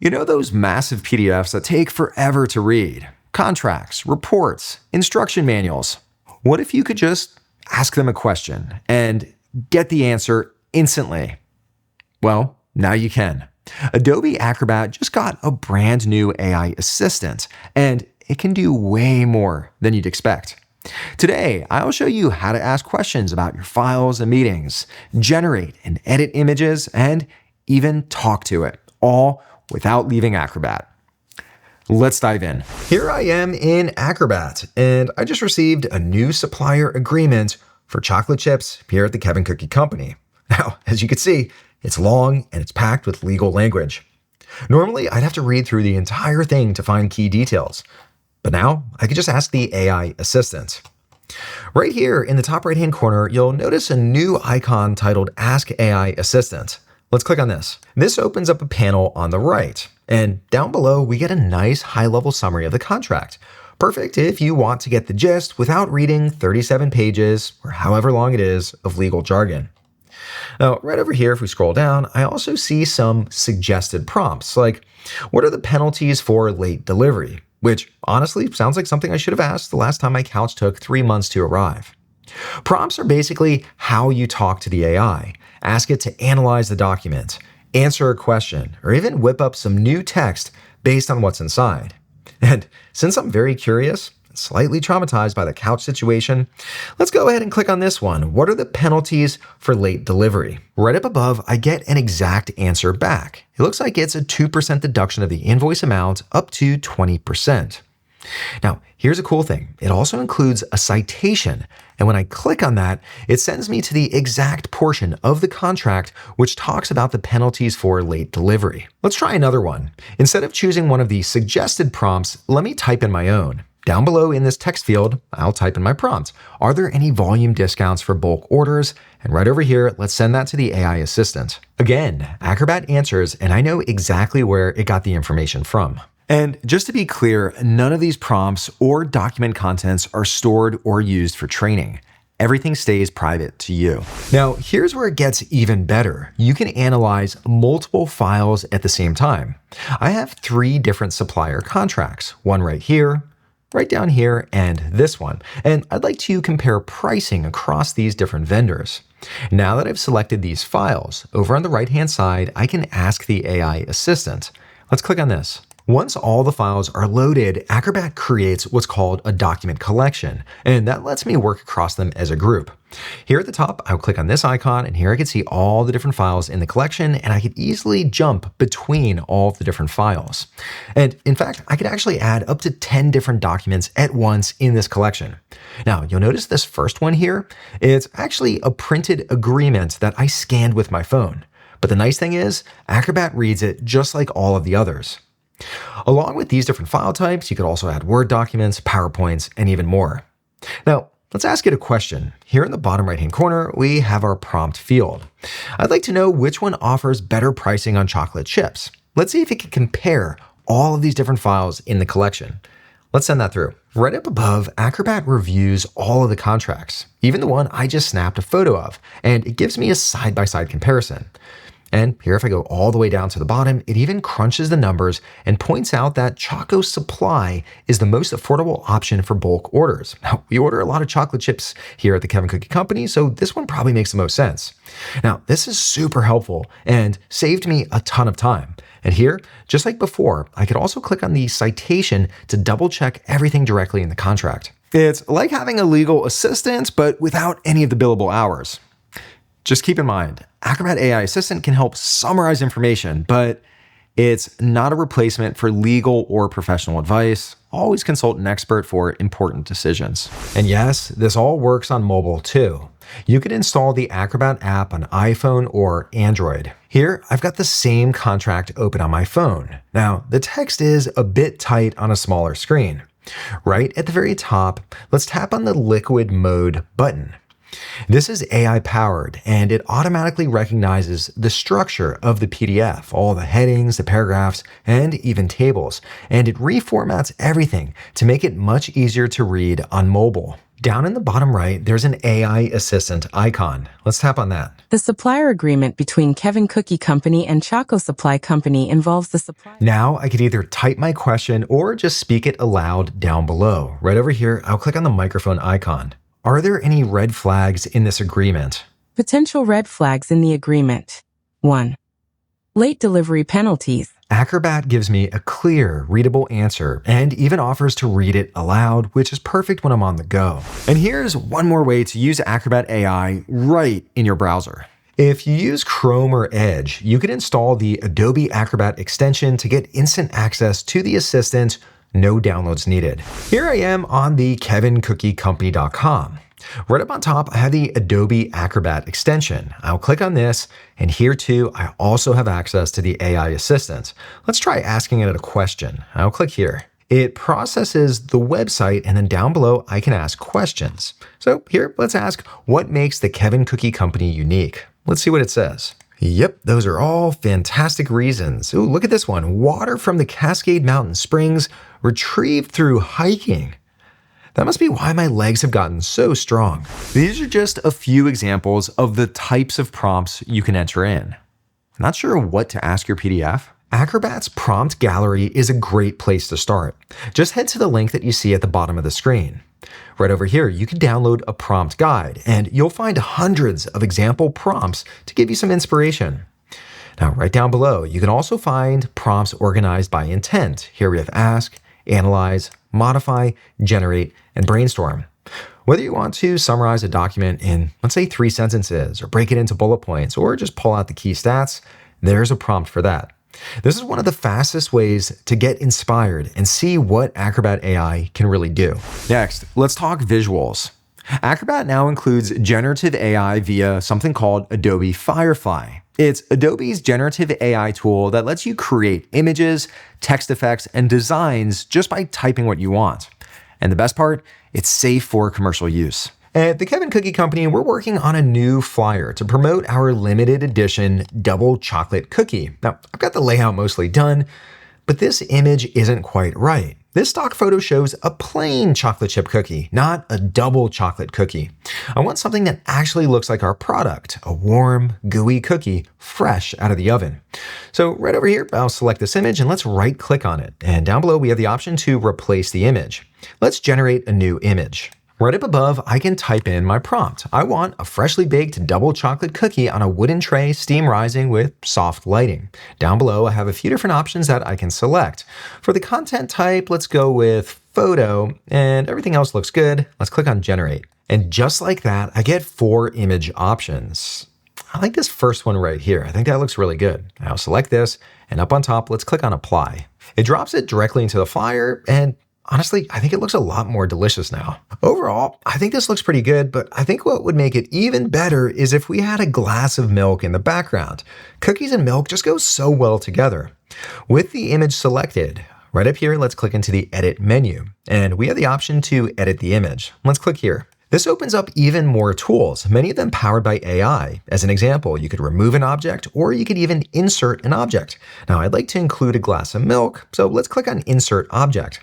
You know those massive PDFs that take forever to read? Contracts, reports, instruction manuals. What if you could just ask them a question and get the answer instantly? Well, now you can. Adobe Acrobat just got a brand new AI assistant, and it can do way more than you'd expect. Today, I'll show you how to ask questions about your files and meetings, generate and edit images, and even talk to it, all without leaving Acrobat. Let's dive in. Here I am in Acrobat, and I just received a new supplier agreement for chocolate chips here at the Kevin Cookie Company. Now, as you can see, it's long and it's packed with legal language. Normally, I'd have to read through the entire thing to find key details, but now I can just ask the AI assistant. Right here in the top right-hand corner, you'll notice a new icon titled Ask AI Assistant. Let's click on this. This opens up a panel on the right, and down below we get a nice high-level summary of the contract. Perfect if you want to get the gist without reading 37 pages, or however long it is, of legal jargon. Now, right over here, if we scroll down, I also see some suggested prompts, like, what are the penalties for late delivery? Which honestly sounds like something I should have asked the last time my couch took 3 months to arrive. Prompts are basically how you talk to the AI. Ask it to analyze the document, answer a question, or even whip up some new text based on what's inside. And since I'm very curious, slightly traumatized by the couch situation, let's go ahead and click on this one. What are the penalties for late delivery? Right up above, I get an exact answer back. It looks like it's a 2% deduction of the invoice amount up to 20%. Now, here's a cool thing. It also includes a citation, and when I click on that, it sends me to the exact portion of the contract which talks about the penalties for late delivery. Let's try another one. Instead of choosing one of the suggested prompts, let me type in my own. Down below in this text field, I'll type in my prompt. Are there any volume discounts for bulk orders? And right over here, let's send that to the AI assistant. Again, Acrobat answers, and I know exactly where it got the information from. And just to be clear, none of these prompts or document contents are stored or used for training. Everything stays private to you. Now, here's where it gets even better. You can analyze multiple files at the same time. I have 3 different supplier contracts, one right here, right down here, and this one. And I'd like to compare pricing across these different vendors. Now that I've selected these files, over on the right-hand side, I can ask the AI assistant. Let's click on this. Once all the files are loaded, Acrobat creates what's called a document collection, and that lets me work across them as a group. Here at the top, I'll click on this icon, and here I can see all the different files in the collection, and I could easily jump between all of the different files. And in fact, I could actually add up to 10 different documents at once in this collection. Now, you'll notice this first one here, it's actually a printed agreement that I scanned with my phone. But the nice thing is, Acrobat reads it just like all of the others. Along with these different file types, you could also add Word documents, PowerPoints, and even more. Now, let's ask it a question. Here in the bottom right-hand corner, we have our prompt field. I'd like to know which one offers better pricing on chocolate chips. Let's see if it can compare all of these different files in the collection. Let's send that through. Right up above, Acrobat reviews all of the contracts, even the one I just snapped a photo of, and it gives me a side-by-side comparison. And here, if I go all the way down to the bottom, it even crunches the numbers and points out that Choco Supply is the most affordable option for bulk orders. Now, we order a lot of chocolate chips here at the Kevin Cookie Company, so this one probably makes the most sense. Now, this is super helpful and saved me a ton of time. And here, just like before, I could also click on the citation to double check everything directly in the contract. It's like having a legal assistant, but without any of the billable hours. Just keep in mind, Acrobat AI Assistant can help summarize information, but it's not a replacement for legal or professional advice. Always consult an expert for important decisions. And yes, this all works on mobile too. You could install the Acrobat app on iPhone or Android. Here, I've got the same contract open on my phone. Now, the text is a bit tight on a smaller screen. Right at the very top, let's tap on the liquid mode button. This is AI powered, and it automatically recognizes the structure of the PDF, all the headings, the paragraphs, and even tables, and it reformats everything to make it much easier to read on mobile. Down in the bottom right, there's an AI Assistant icon. Let's tap on that. The supplier agreement between Kevin Cookie Company and Choco Supply Company involves the supplier. Now I could either type my question or just speak it aloud down below. Right over here, I'll click on the microphone icon. Are there any red flags in this agreement? Potential red flags in the agreement. 1. Late delivery penalties. Acrobat gives me a clear, readable answer and even offers to read it aloud, which is perfect when I'm on the go. And here's one more way to use Acrobat AI right in your browser. If you use Chrome or Edge, you can install the Adobe Acrobat extension to get instant access to the assistant, no downloads needed. Here I am on the kevincookiecompany.com. Right up on top, I have the Adobe Acrobat extension. I'll click on this, and here too, I also have access to the AI Assistant. Let's try asking it a question. I'll click here. It processes the website, and then down below, I can ask questions. So here, let's ask, what makes the Kevin Cookie Company unique? Let's see what it says. Yep, those are all fantastic reasons. Ooh, look at this one. Water from the Cascade Mountain Springs, retrieved through hiking. That must be why my legs have gotten so strong. These are just a few examples of the types of prompts you can enter in. Not sure what to ask your PDF? Acrobat's prompt gallery is a great place to start. Just head to the link that you see at the bottom of the screen. Right over here, you can download a prompt guide, and you'll find hundreds of example prompts to give you some inspiration. Now, right down below, you can also find prompts organized by intent. Here we have ask, analyze, modify, generate, and brainstorm. Whether you want to summarize a document in, let's say, 3 sentences, or break it into bullet points, or just pull out the key stats, there's a prompt for that. This is one of the fastest ways to get inspired and see what Acrobat AI can really do. Next, let's talk visuals. Acrobat now includes generative AI via something called Adobe Firefly. It's Adobe's generative AI tool that lets you create images, text effects, and designs just by typing what you want. And the best part, it's safe for commercial use. At the Kevin Cookie Company, we're working on a new flyer to promote our limited edition double chocolate cookie. Now, I've got the layout mostly done, but this image isn't quite right. This stock photo shows a plain chocolate chip cookie, not a double chocolate cookie. I want something that actually looks like our product, a warm, gooey cookie, fresh out of the oven. So right over here, I'll select this image and let's right click on it. And down below, we have the option to replace the image. Let's generate a new image. Right up above, I can type in my prompt. I want a freshly baked double chocolate cookie on a wooden tray, steam rising with soft lighting. Down below, I have a few different options that I can select. For the content type, let's go with photo, and everything else looks good. Let's click on generate. And just like that, I get 4 image options. I like this first one right here. I think that looks really good. I'll select this, and up on top, let's click on apply. It drops it directly into the flyer, and honestly, I think it looks a lot more delicious now. Overall, I think this looks pretty good, but I think what would make it even better is if we had a glass of milk in the background. Cookies and milk just go so well together. With the image selected, right up here, let's click into the Edit menu, and we have the option to edit the image. Let's click here. This opens up even more tools, many of them powered by AI. As an example, you could remove an object or you could even insert an object. Now, I'd like to include a glass of milk, so let's click on Insert Object.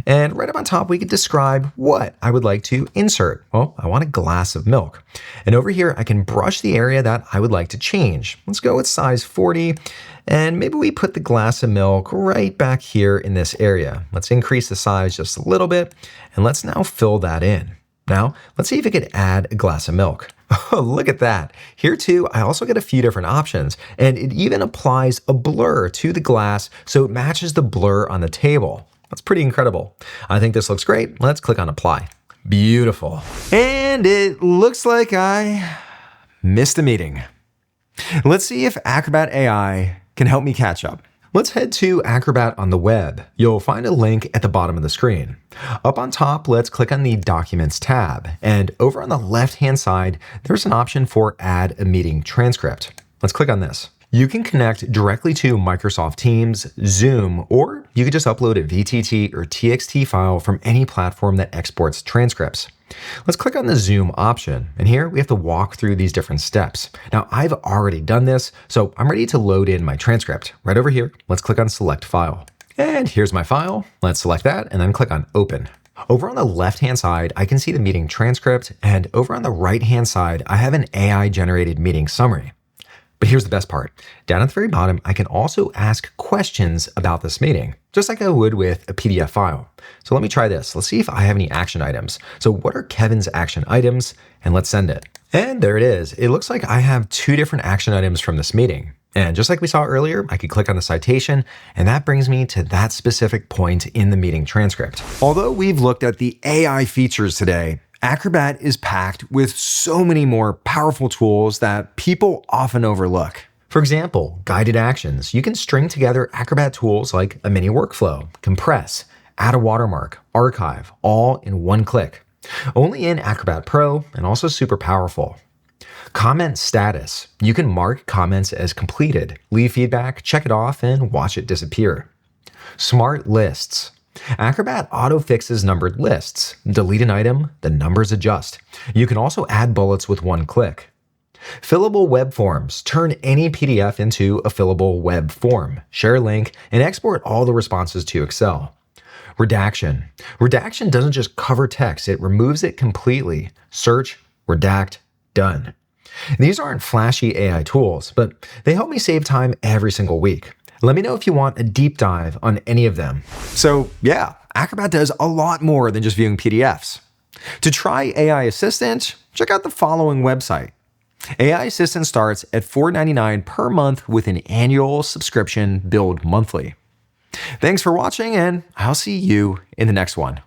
And right up on top, we could describe what I would like to insert. Well, I want a glass of milk. And over here, I can brush the area that I would like to change. Let's go with size 40. And maybe we put the glass of milk right back here in this area. Let's increase the size just a little bit, and let's now fill that in. Now, let's see if it could add a glass of milk. Oh, look at that. Here too, I also get a few different options, and it even applies a blur to the glass so it matches the blur on the table. That's pretty incredible. I think this looks great. Let's click on apply. Beautiful. And it looks like I missed a meeting. Let's see if Acrobat AI can help me catch up. Let's head to Acrobat on the web. You'll find a link at the bottom of the screen. Up on top, let's click on the Documents tab. And over on the left-hand side, there's an option for Add a Meeting Transcript. Let's click on this. You can connect directly to Microsoft Teams, Zoom, or you could just upload a VTT or TXT file from any platform that exports transcripts. Let's click on the zoom option, and here we have to walk through these different steps. Now, I've already done this, so I'm ready to load in my transcript. Right over here, let's click on select file. And here's my file. Let's select that and then click on open. Over on the left-hand side, I can see the meeting transcript, and over on the right-hand side, I have an AI-generated meeting summary. But here's the best part. Down at the very bottom, I can also ask questions about this meeting, just like I would with a PDF file. So let me try this. Let's see if I have any action items. So what are Kevin's action items? And let's send it. And there it is. It looks like I have 2 different action items from this meeting. And just like we saw earlier, I could click on the citation, and that brings me to that specific point in the meeting transcript. Although we've looked at the AI features today, Acrobat is packed with so many more powerful tools that people often overlook. For example, guided actions. You can string together Acrobat tools like a mini workflow, compress, add a watermark, archive, all in one click. Only in Acrobat Pro and also super powerful. Comment status. You can mark comments as completed, leave feedback, check it off, and watch it disappear. Smart lists. Acrobat auto-fixes numbered lists. Delete an item, the numbers adjust. You can also add bullets with one click. Fillable web forms. Turn any PDF into a fillable web form. Share a link and export all the responses to Excel. Redaction. Redaction doesn't just cover text, it removes it completely. Search, redact, done. These aren't flashy AI tools, but they help me save time every single week. Let me know if you want a deep dive on any of them. So yeah, Acrobat does a lot more than just viewing PDFs. To try AI Assistant, check out the following website. AI Assistant starts at $4.99 per month with an annual subscription billed monthly. Thanks for watching, and I'll see you in the next one.